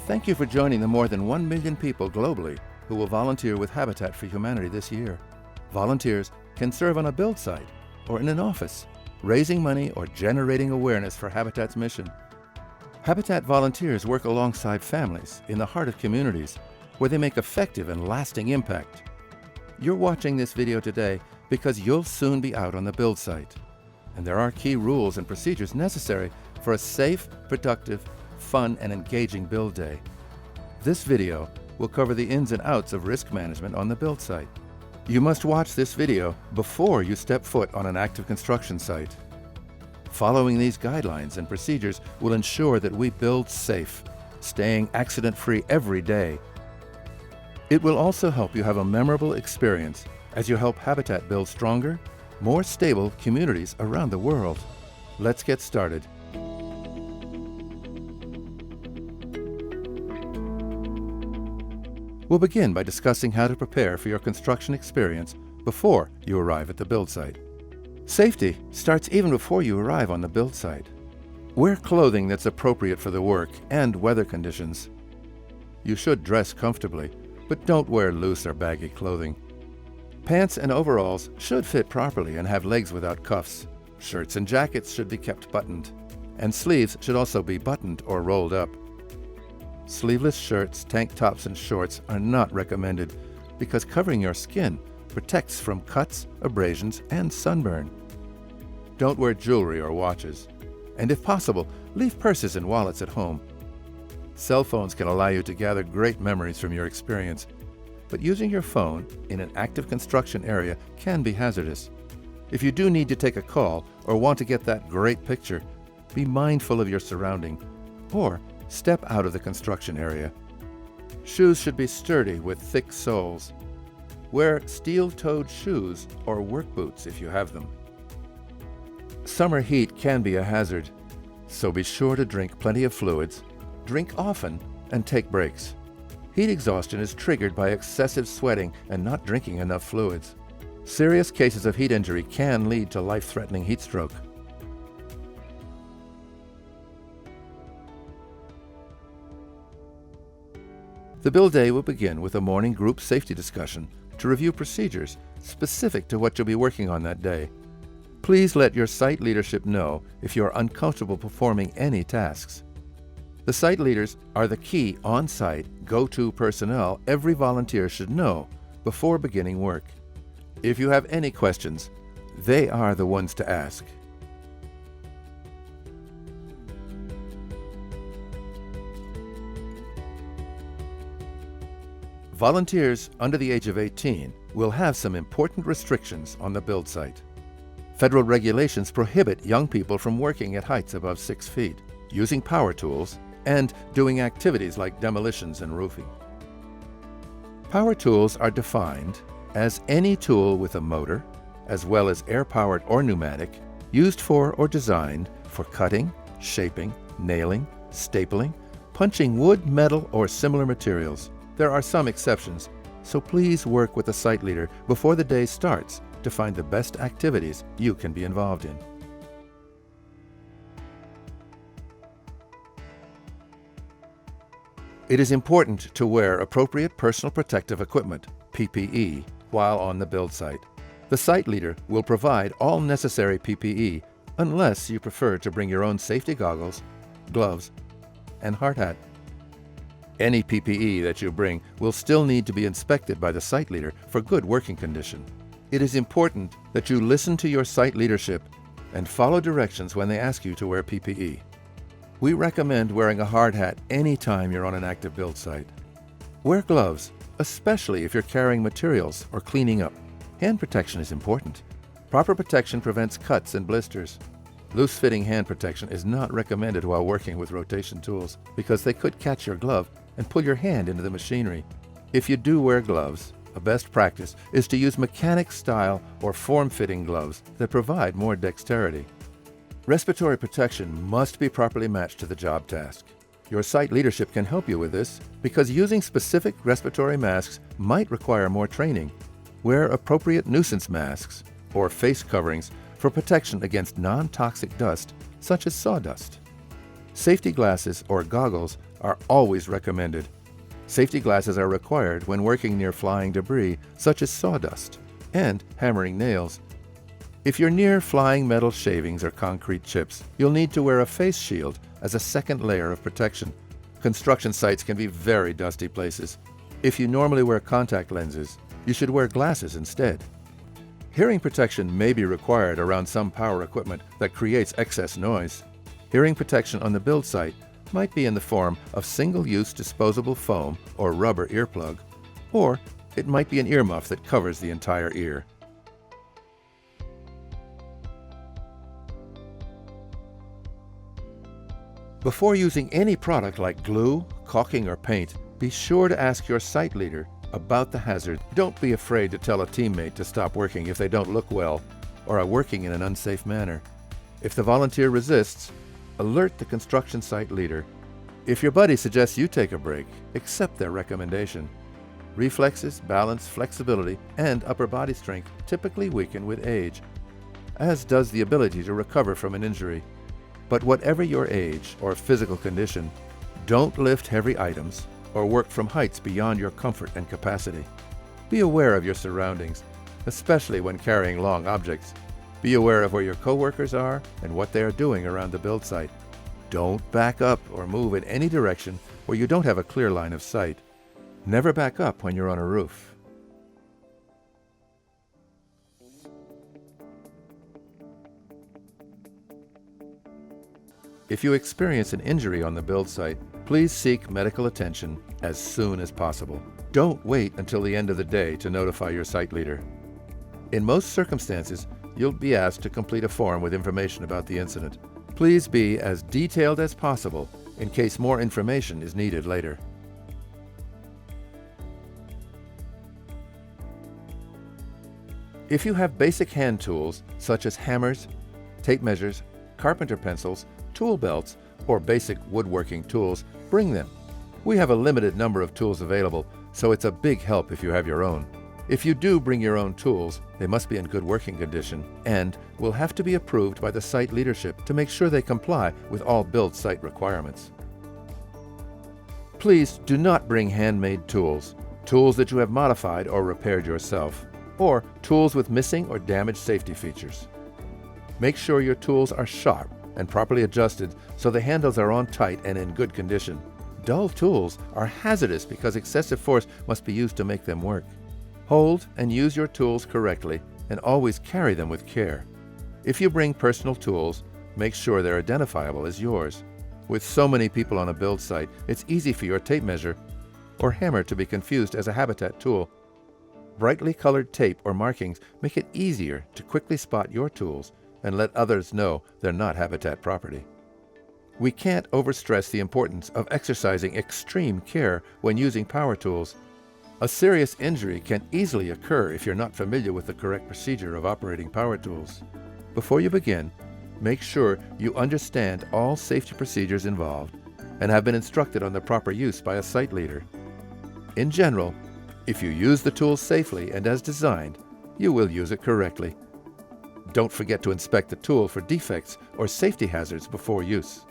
Thank you for joining the more than 1 million people globally who will volunteer with Habitat for Humanity this year. Volunteers can serve on a build site or in an office, raising money or generating awareness for Habitat's mission. Habitat volunteers work alongside families in the heart of communities where they make effective and lasting impact. You're watching this video today because you'll soon be out on the build site, and there are key rules and procedures necessary for a safe, productive, fun, and engaging build day. This video will cover the ins and outs of risk management on the build site. You must watch this video before you step foot on an active construction site. Following these guidelines and procedures will ensure that we build safe, staying accident-free every day. It will also help you have a memorable experience as you help Habitat build stronger, more stable communities around the world. Let's get started. We'll begin by discussing how to prepare for your construction experience before you arrive at the build site. Safety starts even before you arrive on the build site. Wear clothing that's appropriate for the work and weather conditions. You should dress comfortably, but don't wear loose or baggy clothing. Pants and overalls should fit properly and have legs without cuffs. Shirts and jackets should be kept buttoned, and sleeves should also be buttoned or rolled up. Sleeveless shirts, tank tops, and shorts are not recommended because covering your skin protects from cuts, abrasions, and sunburn. Don't wear jewelry or watches, and if possible, leave purses and wallets at home. Cell phones can allow you to gather great memories from your experience, but using your phone in an active construction area can be hazardous. If you do need to take a call or want to get that great picture, be mindful of your surrounding, or step out of the construction area. Shoes should be sturdy with thick soles. Wear steel-toed shoes or work boots if you have them. Summer heat can be a hazard, so be sure to drink plenty of fluids, drink often, and take breaks. Heat exhaustion is triggered by excessive sweating and not drinking enough fluids. Serious cases of heat injury can lead to life-threatening heat stroke. The build day will begin with a morning group safety discussion to review procedures specific to what you'll be working on that day. Please let your site leadership know if you're uncomfortable performing any tasks. The site leaders are the key on-site, go-to personnel every volunteer should know before beginning work. If you have any questions, they are the ones to ask. Volunteers under the age of 18 will have some important restrictions on the build site. Federal regulations prohibit young people from working at heights above 6 feet, using power tools, and doing activities like demolitions and roofing. Power tools are defined as any tool with a motor, as well as air-powered or pneumatic, used for or designed for cutting, shaping, nailing, stapling, punching wood, metal, or similar materials. There are some exceptions, so please work with the site leader before the day starts to find the best activities you can be involved in. It is important to wear appropriate personal protective equipment, PPE, while on the build site. The site leader will provide all necessary PPE unless you prefer to bring your own safety goggles, gloves, and hard hat. Any PPE that you bring will still need to be inspected by the site leader for good working condition. It is important that you listen to your site leadership and follow directions when they ask you to wear PPE. We recommend wearing a hard hat anytime you're on an active build site. Wear gloves, especially if you're carrying materials or cleaning up. Hand protection is important. Proper protection prevents cuts and blisters. Loose-fitting hand protection is not recommended while working with rotation tools because they could catch your glove and pull your hand into the machinery. If you do wear gloves, a best practice is to use mechanic-style or form-fitting gloves that provide more dexterity. Respiratory protection must be properly matched to the job task. Your site leadership can help you with this because using specific respiratory masks might require more training. Wear appropriate nuisance masks or face coverings for protection against non-toxic dust such as sawdust. Safety glasses or goggles are always recommended. Safety glasses are required when working near flying debris, such as sawdust, and hammering nails. If you're near flying metal shavings or concrete chips, you'll need to wear a face shield as a second layer of protection. Construction sites can be very dusty places. If you normally wear contact lenses, you should wear glasses instead. Hearing protection may be required around some power equipment that creates excess noise. Hearing protection on the build site might be in the form of single-use disposable foam or rubber earplug, or it might be an earmuff that covers the entire ear. Before using any product like glue, caulking, or paint, be sure to ask your site leader about the hazard. Don't be afraid to tell a teammate to stop working if they don't look well or are working in an unsafe manner. If the volunteer resists, alert the construction site leader. If your buddy suggests you take a break, accept their recommendation. Reflexes, balance, flexibility, and upper body strength typically weaken with age, as does the ability to recover from an injury. But whatever your age or physical condition, don't lift heavy items or work from heights beyond your comfort and capacity. Be aware of your surroundings, especially when carrying long objects. Be aware of where your coworkers are and what they are doing around the build site. Don't back up or move in any direction where you don't have a clear line of sight. Never back up when you're on a roof. If you experience an injury on the build site, please seek medical attention as soon as possible. Don't wait until the end of the day to notify your site leader. In most circumstances, you'll be asked to complete a form with information about the incident. Please be as detailed as possible in case more information is needed later. If you have basic hand tools such as hammers, tape measures, carpenter pencils, tool belts, or basic woodworking tools, bring them. We have a limited number of tools available, so it's a big help if you have your own. If you do bring your own tools, they must be in good working condition and will have to be approved by the site leadership to make sure they comply with all build site requirements. Please do not bring handmade tools, tools that you have modified or repaired yourself, or tools with missing or damaged safety features. Make sure your tools are sharp and properly adjusted so the handles are on tight and in good condition. Dull tools are hazardous because excessive force must be used to make them work. Hold and use your tools correctly and always carry them with care. If you bring personal tools, make sure they're identifiable as yours. With so many people on a build site, it's easy for your tape measure or hammer to be confused as a habitat tool. Brightly colored tape or markings make it easier to quickly spot your tools and let others know they're not habitat property. We can't overstress the importance of exercising extreme care when using power tools. A serious injury can easily occur if you're not familiar with the correct procedure of operating power tools. Before you begin, make sure you understand all safety procedures involved and have been instructed on the proper use by a site leader. In general, if you use the tool safely and as designed, you will use it correctly. Don't forget to inspect the tool for defects or safety hazards before use.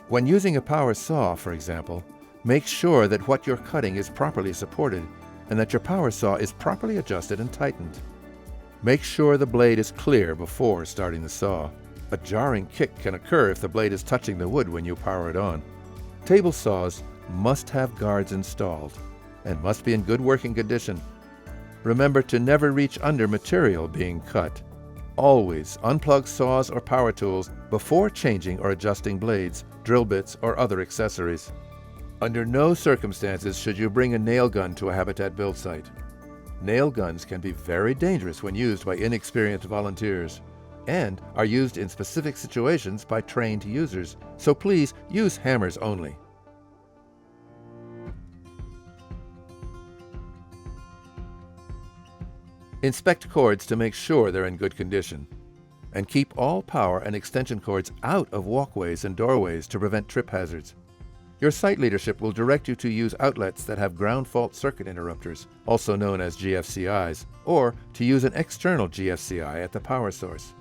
When using a power saw, for example, make sure that what you're cutting is properly supported and that your power saw is properly adjusted and tightened. Make sure the blade is clear before starting the saw. A jarring kick can occur if the blade is touching the wood when you power it on. Table saws must have guards installed and must be in good working condition. Remember to never reach under material being cut. Always unplug saws or power tools before changing or adjusting blades, drill bits, or other accessories. Under no circumstances should you bring a nail gun to a habitat build site. Nail guns can be very dangerous when used by inexperienced volunteers and are used in specific situations by trained users, so please use hammers only. Inspect cords to make sure they're in good condition, and keep all power and extension cords out of walkways and doorways to prevent trip hazards. Your site leadership will direct you to use outlets that have ground fault circuit interrupters, also known as GFCIs, or to use an external GFCI at the power source.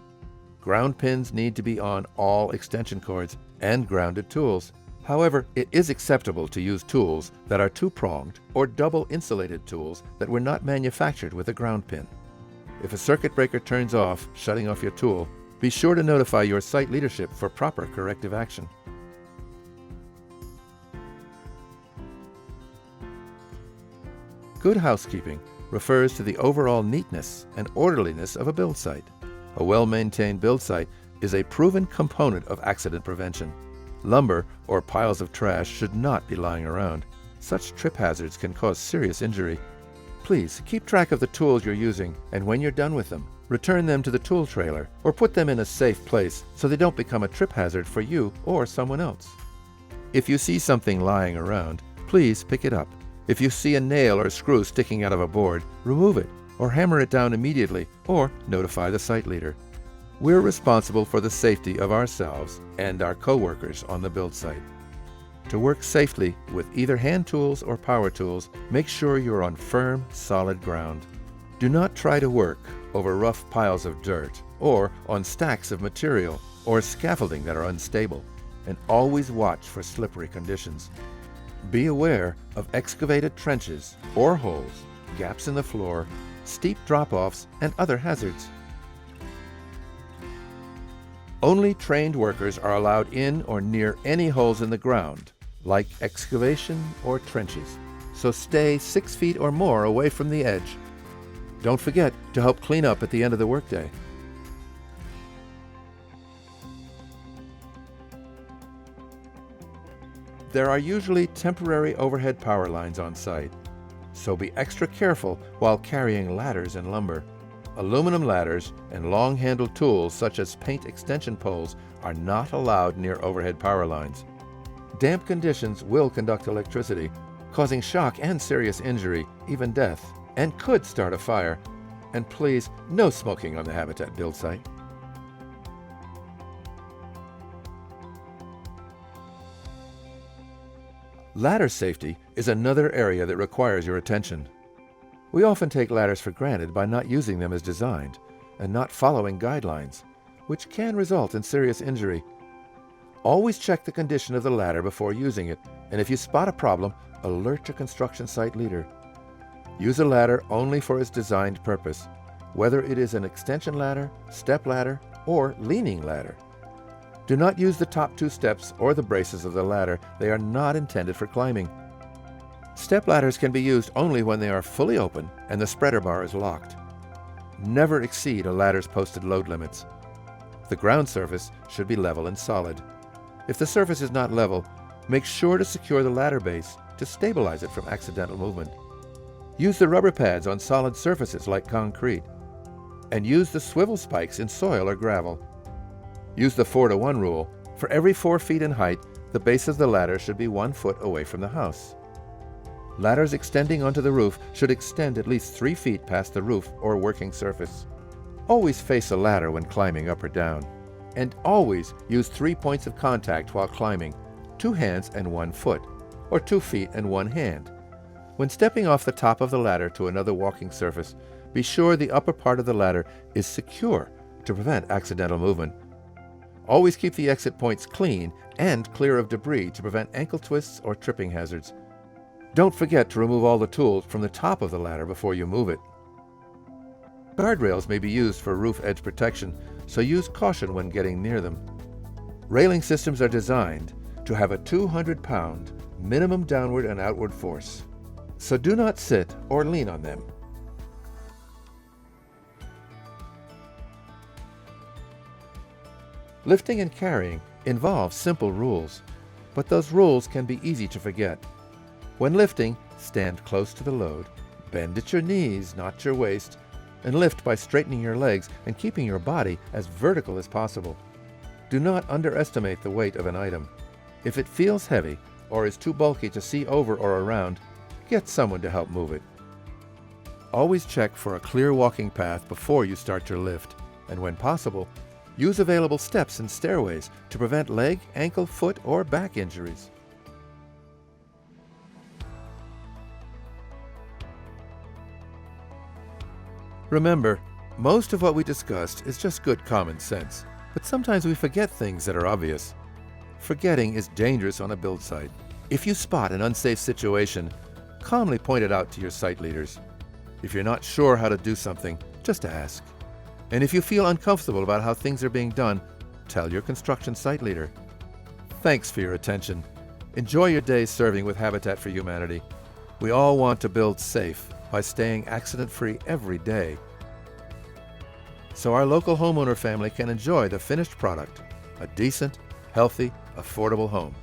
Ground pins need to be on all extension cords and grounded tools. However, it is acceptable to use tools that are two-pronged or double insulated tools that were not manufactured with a ground pin. If a circuit breaker turns off, shutting off your tool, be sure to notify your site leadership for proper corrective action. Good housekeeping refers to the overall neatness and orderliness of a build site. A well-maintained build site is a proven component of accident prevention. Lumber or piles of trash should not be lying around. Such trip hazards can cause serious injury. Please keep track of the tools you're using, and when you're done with them, return them to the tool trailer or put them in a safe place so they don't become a trip hazard for you or someone else. If you see something lying around, please pick it up. If you see a nail or screw sticking out of a board, remove it or hammer it down immediately or notify the site leader. We're responsible for the safety of ourselves and our co-workers on the build site. To work safely with either hand tools or power tools, make sure you're on firm, solid ground. Do not try to work over rough piles of dirt or on stacks of material or scaffolding that are unstable, and always watch for slippery conditions. Be aware of excavated trenches or holes, gaps in the floor, steep drop-offs, and other hazards. Only trained workers are allowed in or near any holes in the ground, like excavation or trenches, so stay 6 feet or more away from the edge. Don't forget to help clean up at the end of the workday. There are usually temporary overhead power lines on site, so be extra careful while carrying ladders and lumber. Aluminum ladders and long-handled tools such as paint extension poles are not allowed near overhead power lines. Damp conditions will conduct electricity, causing shock and serious injury, even death, and could start a fire. And please, no smoking on the Habitat build site. Ladder safety is another area that requires your attention. We often take ladders for granted by not using them as designed and not following guidelines, which can result in serious injury. Always check the condition of the ladder before using it, and if you spot a problem, alert your construction site leader. Use a ladder only for its designed purpose, whether it is an extension ladder, step ladder, or leaning ladder. Do not use the top 2 steps or the braces of the ladder. They are not intended for climbing. Step ladders can be used only when they are fully open and the spreader bar is locked. Never exceed a ladder's posted load limits. The ground surface should be level and solid. If the surface is not level, make sure to secure the ladder base to stabilize it from accidental movement. Use the rubber pads on solid surfaces like concrete, and use the swivel spikes in soil or gravel. Use the 4-to-1 rule. For every 4 feet in height, the base of the ladder should be 1 foot away from the house. Ladders extending onto the roof should extend at least 3 feet past the roof or working surface. Always face a ladder when climbing up or down. And always use 3 points of contact while climbing, 2 hands and 1 foot, or 2 feet and 1 hand. When stepping off the top of the ladder to another walking surface, be sure the upper part of the ladder is secure to prevent accidental movement. Always keep the exit points clean and clear of debris to prevent ankle twists or tripping hazards. Don't forget to remove all the tools from the top of the ladder before you move it. Guardrails may be used for roof edge protection, so use caution when getting near them. Railing systems are designed to have a 200-pound minimum downward and outward force, so do not sit or lean on them. Lifting and carrying involves simple rules, but those rules can be easy to forget. When lifting, stand close to the load, bend at your knees, not your waist, and lift by straightening your legs and keeping your body as vertical as possible. Do not underestimate the weight of an item. If it feels heavy or is too bulky to see over or around, get someone to help move it. Always check for a clear walking path before you start your lift, and when possible, use available steps and stairways to prevent leg, ankle, foot, or back injuries. Remember, most of what we discussed is just good common sense, but sometimes we forget things that are obvious. Forgetting is dangerous on a build site. If you spot an unsafe situation, calmly point it out to your site leaders. If you're not sure how to do something, just ask. And if you feel uncomfortable about how things are being done, tell your construction site leader. Thanks for your attention. Enjoy your day serving with Habitat for Humanity. We all want to build safe by staying accident-free every day, so our local homeowner family can enjoy the finished product, a decent, healthy, affordable home.